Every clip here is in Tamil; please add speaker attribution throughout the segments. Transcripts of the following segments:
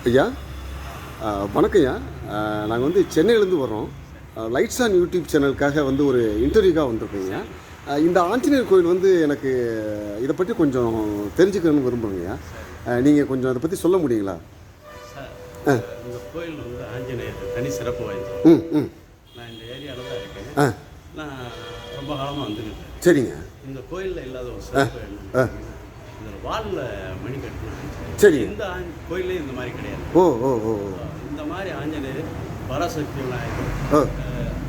Speaker 1: ஐயா, வணக்கம் ஐயா. நாங்கள் வந்து சென்னையிலேருந்து வர்றோம். லைட்ஸ் ஆன் யூடியூப் சேனலுக்காக வந்து ஒரு இன்டர்வியூக்காக வந்திருக்கோங்க. இந்த ஆஞ்சநேயர் கோயில் வந்து எனக்கு இதை பற்றி கொஞ்சம் தெரிஞ்சுக்கணும்னு விரும்புகிறேங்க ஐயா. நீங்கள் கொஞ்சம் அதை பற்றி சொல்ல முடியுங்களா?
Speaker 2: சார், இந்த கோயில் வந்து ஆஞ்சநேயர் தனி சிறப்பு வாய்ந்தது. நான் இந்த ஏரியாவில் தான் இருக்கேன். நான் ரொம்ப காலமாக வந்துக்கிட்டேன்.
Speaker 1: சரிங்க.
Speaker 2: இந்த கோயிலில் இல்லாத ஒரு சிறப்பு என்ன, இதில் வாலில் மணி கட்டணும்.
Speaker 1: சரி.
Speaker 2: இந்த கோயிலே இந்த மாதிரி கிடையாது.
Speaker 1: ஓ ஓ ஓ
Speaker 2: இந்த மாதிரி ஆஞ்சநேயர், பராசக்தி விநாயகர்,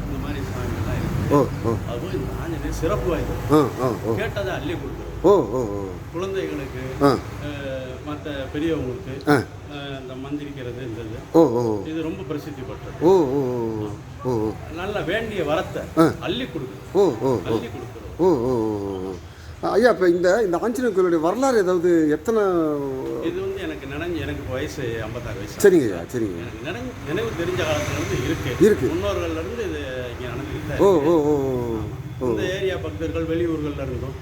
Speaker 2: இந்த மாதிரி சாமிகள்லாம் இருக்குது.
Speaker 1: ஓ ஓ
Speaker 2: அதுவும் இந்த ஆஞ்சநேயர் சிறப்பு வாய்ந்தது. கேட்டதை அள்ளி கொடுக்குறது.
Speaker 1: ஓ ஓ ஓ
Speaker 2: குழந்தைகளுக்கு, மற்ற பெரியவங்களுக்கு இந்த மந்திரிக்கிறது, இந்த இது ரொம்ப பிரசித்தி பெற்றது.
Speaker 1: ஓ ஓ ஓ
Speaker 2: நல்ல வேண்டிய வரத்தை அள்ளி கொடுக்குறது.
Speaker 1: ஓ ஓ
Speaker 2: அள்ளி கொடுக்குறது.
Speaker 1: ஓ ஓ ஐயா, இப்போ இந்த ஆஞ்சநேயர் கோயிலுடைய வரலாறு ஏதாவது எத்தனை?
Speaker 2: இது வந்து எனக்கு வயசு 56 வயசு.
Speaker 1: சரிங்க ஐயா, சரிங்க.
Speaker 2: எனக்கு நினைவு தெரிஞ்ச காலத்துலேருந்து இருக்கு. முன்னோர்கள்லேருந்து இது இங்கே நடந்துக்கிட்டு.
Speaker 1: ஓ ஓ ஓ
Speaker 2: இந்த ஏரியா பக்தர்கள் வெளியூர்கள்ல இருந்தும்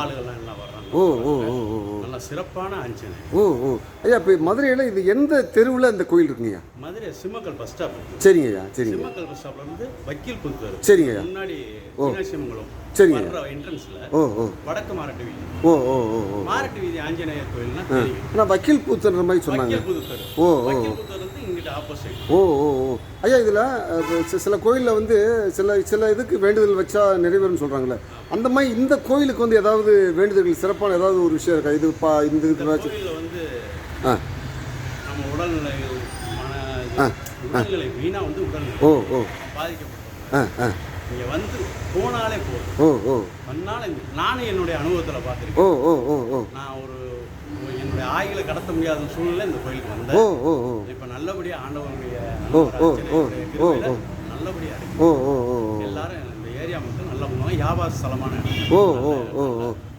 Speaker 2: ஆளுகள்லாம் எல்லாம் வர்றாங்க.
Speaker 1: ஓ ஓ ஓ
Speaker 2: நல்ல சிறப்பான ஆஞ்சநேயர்.
Speaker 1: ஓ ஓ ஐயா, இப்போ மதுரையில் இது எந்த தெருவில் இந்த கோயில் இருக்குங்கய்யா?
Speaker 2: Madurai Simmakkal bus stop.
Speaker 1: சரிங்க ஐயா, சரிங்க.
Speaker 2: சிம்மக்கல் பஸ் ஸ்டாப்ல இருந்து வக்கீல் புத்தர்.
Speaker 1: சரிங்க ஐயா.
Speaker 2: முன்னாடி மீனாட்சியம்மங்கலம்.
Speaker 1: சரிங்க.
Speaker 2: என்ட்ரன்ஸ்ல வடக்கு மாரட்டு வீதி.
Speaker 1: ஓ ஓ ஓ
Speaker 2: மாரட்டு வீதி ஆஞ்சநேயர் கோயில்னா தெரியும்.
Speaker 1: நான் வக்கீல் புத்தர் மாதிரி சொன்னாங்க.
Speaker 2: வக்கீல் புத்தர்.
Speaker 1: ஓ ஓ
Speaker 2: வக்கீல் புத்தர் வந்து இங்கிட்ட ஆப்போசிட்.
Speaker 1: ஓ ஓ ஓ ஐயா, இதில் சில கோயிலில் வந்து சில இதுக்கு வேண்டுதல் வச்சா நிறைவேறும்னு சொல்கிறாங்களே, அந்த மாதிரி இந்த கோயிலுக்கு வந்து ஏதாவது வேண்டுதல்கள் சிறப்பான ஏதாவது ஒரு விஷயம் இருக்கா? இது இந்த
Speaker 2: கோயிலில் வந்து நம்ம உடல்நிலை உடல்நிலை வீணாக வந்து உடல்நிலை
Speaker 1: ஓ ஓ
Speaker 2: பாதிக்கப்படும். இங்கே வந்து போனாலே போதும்.
Speaker 1: ஓ ஓ
Speaker 2: அதனால நானும் என்னுடைய அனுபவத்தில் பார்த்துருக்கேன்.
Speaker 1: ஓ ஓ ஓ ஓ
Speaker 2: நான் என்னுடைய ஆய்களை கடத்த முடியாத சூழ்நிலை இந்த கோயிலுக்கு வந்தேன்.
Speaker 1: ஓ ஓ ஓ
Speaker 2: இப்போ நல்லபடியாக ஆண்டவனுடைய
Speaker 1: ஓ ஓ ஓ ஓ
Speaker 2: நல்லபடியாக இருக்கு.
Speaker 1: ஓ ஓ ஓ
Speaker 2: எல்லாரும் இந்த ஏரியா மட்டும் நல்ல பண்ணுவாங்க. வியாபார ஸ்தலமான
Speaker 1: ஓ ஓ ஓ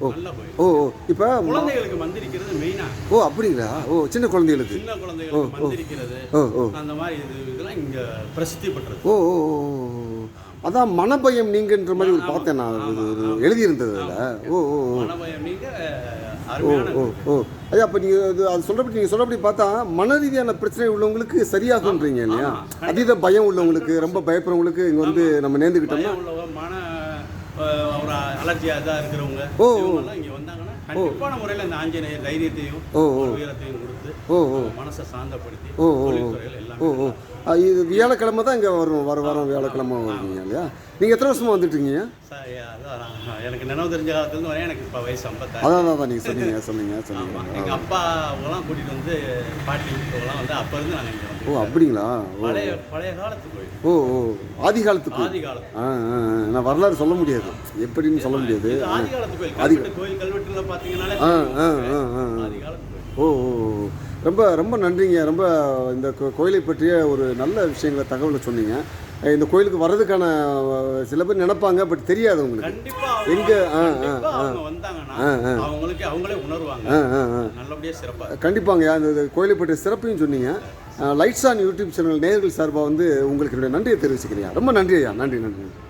Speaker 1: ஓ
Speaker 2: நல்ல கோயில்.
Speaker 1: ஓ ஓ இப்போ
Speaker 2: குழந்தைகளுக்கு மந்திரிக்கிறது மெயினா.
Speaker 1: ஓ அப்படிங்களா? ஓ சின்ன குழந்தைகளுக்கு
Speaker 2: மந்திரிக்கிறது, அந்த மாதிரி இதெல்லாம் இங்க பிரசித்தி பெற்றது.
Speaker 1: ஓ ஓ அதான் மனபயம் நீங்கன்ற மாதிரி ஒரு பார்த்தேன் நான், எழுதியிருந்தது அதில். ஓ ஓ
Speaker 2: மனபயம் நீங்க.
Speaker 1: ஓ ஓ ஐயா, அப்போ நீங்கள் அது சொல்கிறபடி பார்த்தா மன ரீதியான பிரச்சனை உள்ளவங்களுக்கு சரியாகுன்றீங்க இல்லையா? அதீத பயம் உள்ளவங்களுக்கு, ரொம்ப பயப்படுறவங்களுக்கு இங்கே வந்து நம்ம நேர்ந்துக்கிட்டோம்னா,
Speaker 2: மன ஒரு அலர்ஜியாக இதாக இருக்கிறவங்க இவங்கெல்லாம் இங்கே வந்தாங்கன்னா கண்டிப்பான முறையில் இந்த ஆஞ்சநேயர் தைரியத்தையும் உயரத்தையும் கொடுத்து மனசை சாந்தப்படுத்தி தொழில்துறையில் எல்லாமே.
Speaker 1: இது வியாழக்கிழமை தான் இங்கே வரும் வியாழக்கிழமை வருவீங்க இல்லையா? நீங்கள் எத்தனை வருஷமாக வந்துட்டுருக்கீங்க?
Speaker 2: சார், அதான் எனக்கு நினைவு தெரிஞ்ச காலத்துலேருந்து வரேன். எனக்கு இப்போ வயசு 56.
Speaker 1: அதான் நீங்கள் சொன்னீங்க.
Speaker 2: எங்கள் அப்பா அவங்களாம் கூட்டிகிட்டு வந்து, பாட்டி இவங்களாம் வந்து அப்போ இருந்து நாங்கள் இங்கே வந்து.
Speaker 1: ஓ அப்படிங்களா?
Speaker 2: பழைய காலத்து கோயில்.
Speaker 1: ஓ ஓ ஆதி காலத்து. நான் வரலாறு சொல்ல முடியாது, எப்படின்னு சொல்ல முடியாது.
Speaker 2: ஆதி காலத்து கோயில் கல்வெட்டுல பார்த்தீங்கன்னாலே ஆதி காலத்து கோயில்.
Speaker 1: ஓ ஓ ரொம்ப ரொம்ப நன்றிங்க. ரொம்ப இந்த கோயிலை பற்றிய ஒரு நல்ல விஷயங்களை தகவலை சொன்னீங்க. இந்த கோயிலுக்கு வர்றதுக்கான சில பேர் நினைப்பாங்க, பட் தெரியாது உங்களுக்கு. எங்கே
Speaker 2: அவங்களே உணர்வாங்க நல்லபடியாக சிறப்பாக.
Speaker 1: கண்டிப்பாங்க. அந்த கோயிலை பற்றிய சிறப்பையும் சொன்னீங்க. லைட்ஸ் ஆன் யூடியூப் சேனல் நேயர்கள் சார்பாக வந்து உங்களுக்கு என்னுடைய நன்றியை தெரிவிச்சுக்கிறீங்க. ரொம்ப நன்றி ஐயா. நன்றி.